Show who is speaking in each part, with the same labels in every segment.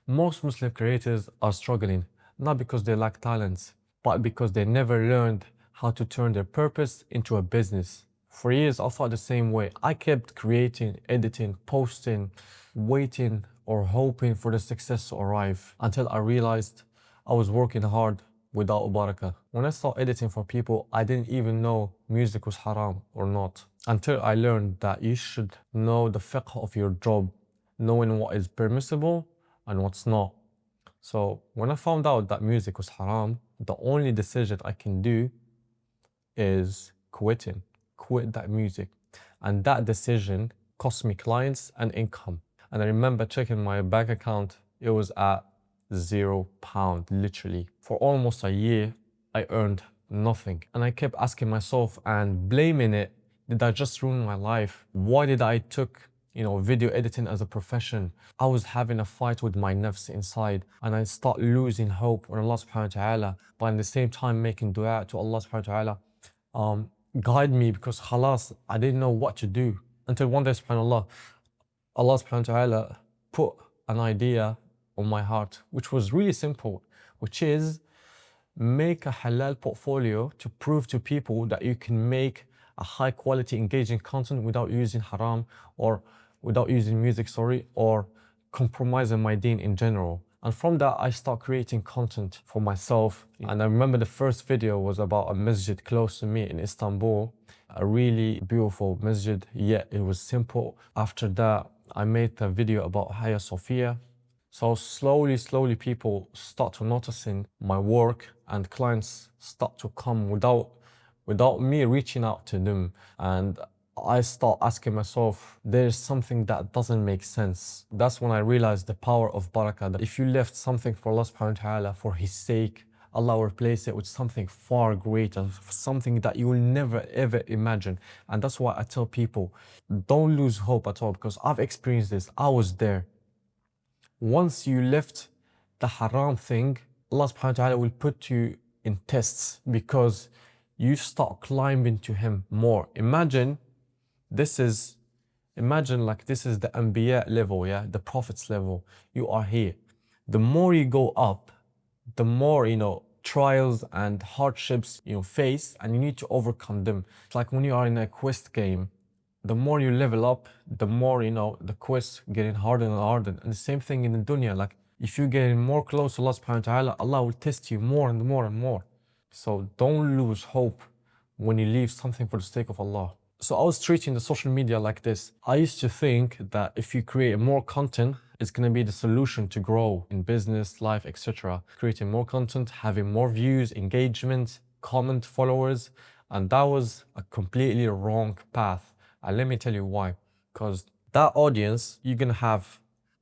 Speaker 1: Most Muslim creators are struggling, not because they lack talents, but because they never learned how to turn their purpose into a business. For years, I thought the same way. I kept creating, editing, posting, waiting or hoping for the success to arrive until I realized I was working hard without baraka. When I started editing for people, I didn't even know music was haram or not until I learned that you should know the fiqh of your job, knowing what is permissible and what's not. So when I found out that music was haram, the only decision I can do is quit that music. And that decision cost me clients and income. And I remember checking my bank account, it was at £0, literally. For almost a year, I earned nothing. And I kept asking myself and blaming it, did I just ruin my life? Why did I took video editing as a profession? I was having a fight with my nafs inside and I start losing hope on Allah subhanahu wa ta'ala, but at the same time making dua to Allah subhanahu wa ta'ala, guide me, because khalas, I didn't know what to do. Until one day, subhanAllah, Allah subhanahu wa ta'ala put an idea on my heart, which was really simple, which is make a halal portfolio to prove to people that you can make a high quality engaging content without using haram or without using music, or compromising my deen in general. And from that, I start creating content for myself. And I remember the first video was about a masjid close to me in Istanbul, a really beautiful masjid, yet it was simple. After that, I made a video about Hagia Sophia. So slowly people start to noticing my work and clients start to come without me reaching out to them. And I start asking myself, there's something that doesn't make sense. That's when I realized the power of barakah, that if you left something for Allah subhanahu wa ta'ala for His sake, Allah will replace it with something far greater, something that you will never ever imagine. And that's why I tell people, don't lose hope at all, because I've experienced this. I was there. Once you left the haram thing, Allah subhanahu wa ta'ala will put you in tests because you start climbing to Him more. Imagine like this is the Anbiya level, yeah, the Prophets level. You are here. The more you go up, the more, trials and hardships you face, and you need to overcome them. It's like when you are in a quest game, the more you level up, the more, the quest getting harder and harder. And the same thing in the dunya, like if you're getting more close to Allah subhanahu wa ta'ala, Allah will test you more and more and more. So don't lose hope when you leave something for the sake of Allah. So I was treating the social media like this. I used to think that if you create more content, it's going to be the solution to grow in business, life, etc. Creating more content, having more views, engagement, comment, followers. And that was a completely wrong path. And let me tell you why. Because that audience, you're going to have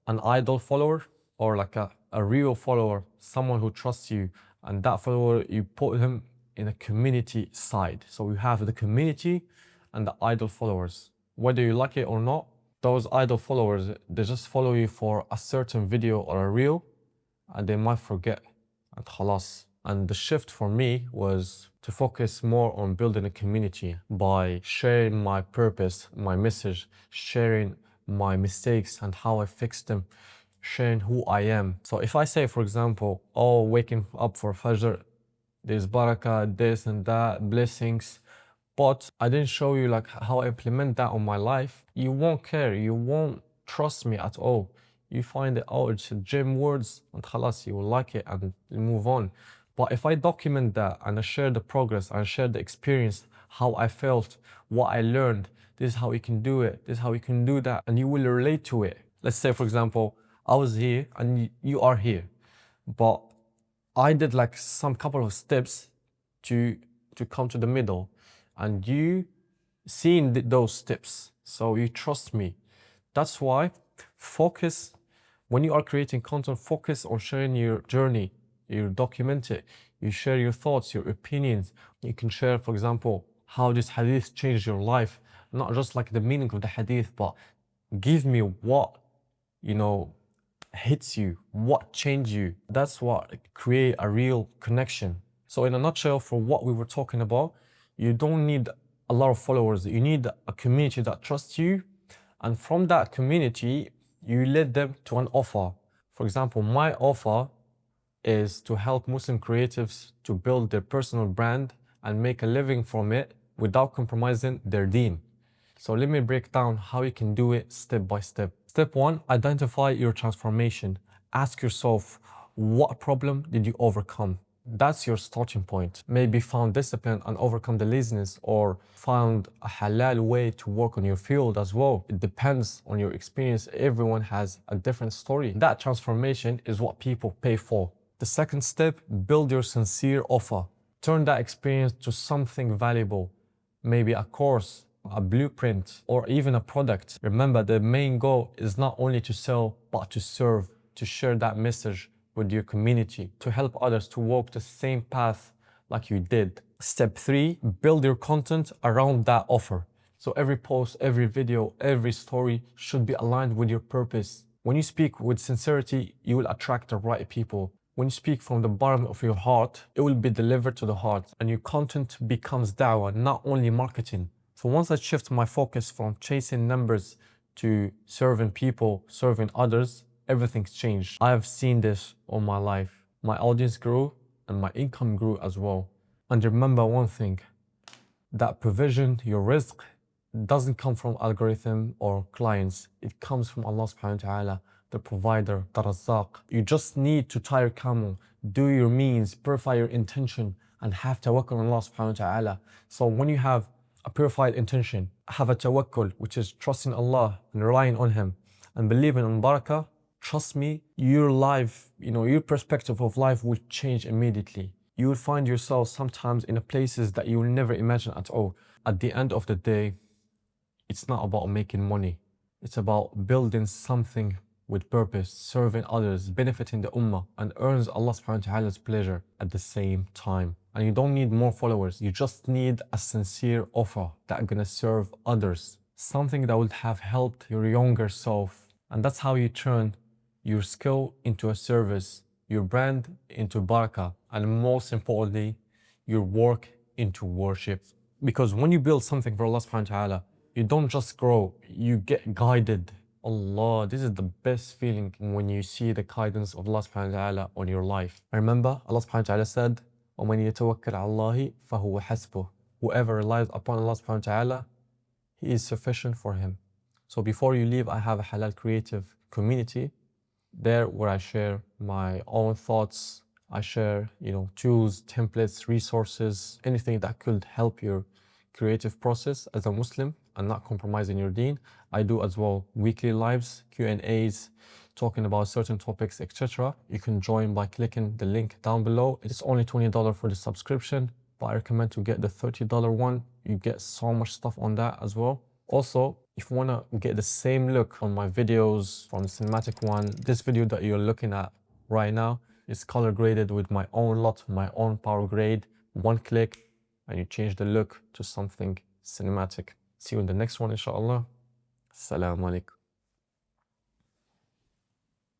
Speaker 1: an idol follower or like a real follower, someone who trusts you. And that follower, you put him in a community side. So you have the community and the idol followers. Whether you like it or not, those idol followers, they just follow you for a certain video or a reel, and they might forget, and khalas. And the shift for me was to focus more on building a community by sharing my purpose, my message, sharing my mistakes and how I fixed them, sharing who I am. So if I say, for example, oh, waking up for Fajr, there's barakah, this and that, blessings, but I didn't show you like how I implement that on my life, you won't care, you won't trust me at all. You find it, oh, it's gym words, and khalas, you will like it and move on. But if I document that and I share the progress and share the experience, how I felt, what I learned, this is how we can do it, this is how we can do that, and you will relate to it. Let's say, for example, I was here and you are here, but I did like some couple of steps to come to the middle, and you seen those steps, so you trust me. That's why focus, when you are creating content, focus on sharing your journey. You document it, you share your thoughts, your opinions. You can share, for example, how this hadith changed your life, not just like the meaning of the hadith, but give me what, hits you, what changed you. That's what create a real connection. So in a nutshell, for what we were talking about, you don't need a lot of followers. You need a community that trusts you. And from that community, you lead them to an offer. For example, my offer is to help Muslim creatives to build their personal brand and make a living from it without compromising their deen. So let me break down how you can do it step by step. Step one, identify your transformation. Ask yourself, what problem did you overcome? That's your starting point. Maybe found discipline and overcome the laziness, or found a halal way to work on your field as well. It depends on your experience. Everyone has a different story. That transformation is what people pay for. The second step, build your sincere offer. Turn that experience to something valuable, maybe a course, a blueprint, or even a product. Remember, the main goal is not only to sell, but to serve, to share that message with your community, to help others to walk the same path like you did. Step three, build your content around that offer. So every post, every video, every story should be aligned with your purpose. When you speak with sincerity, you will attract the right people. When you speak from the bottom of your heart, it will be delivered to the heart, and your content becomes da'wah, not only marketing. So once I shift my focus from chasing numbers to serving people, serving others, everything's changed. I have seen this all my life. My audience grew and my income grew as well. And remember one thing, that provision, your rizq, doesn't come from algorithm or clients. It comes from Allah subhanahu wa ta'ala, the provider, the razzaq. You just need to tie your camel, do your means, purify your intention, and have tawakkul on Allah subhanahu wa ta'ala. So when you have a purified intention, have a tawakkul, which is trusting Allah and relying on Him, and believing in baraka, trust me, your life, your perspective of life will change immediately. You will find yourself sometimes in places that you will never imagine at all. At the end of the day, it's not about making money. It's about building something with purpose, serving others, benefiting the ummah, and earns Allah subhanahu wa ta'ala's pleasure at the same time. And you don't need more followers. You just need a sincere offer that's gonna serve others. Something that would have helped your younger self. And that's how you turn your skill into a service, your brand into baraka, and most importantly, your work into worship. Because when you build something for Allah subhanahu wa ta'ala, you don't just grow, you get guided. Allah, this is the best feeling when you see the guidance of Allah subhanahu wa ta'ala on your life. I remember Allah subhanahu wa ta'ala said, وَمَنْ يَتَوَكَّلْ عَلَى اللَّهِ فَهُوَ حَسْبُهُ. Whoever relies upon Allah subhanahu wa ta'ala, He is sufficient for him. So before you leave, I have a Halal Creative community there where I share my own thoughts. I share, tools, templates, resources, anything that could help your creative process as a Muslim and not compromising your deen. I do as well weekly lives, Q&As, talking about certain topics, etc. You can join by clicking the link down below. It's only $20 for the subscription, but I recommend to get the $30 one. You get so much stuff on that as well. Also, if you want to get the same look on my videos from the cinematic one, this video that you're looking at right now is color graded with my own lot, my own power grade. One click and you change the look to something cinematic. See you in the next one, inshallah. Assalamu alaikum.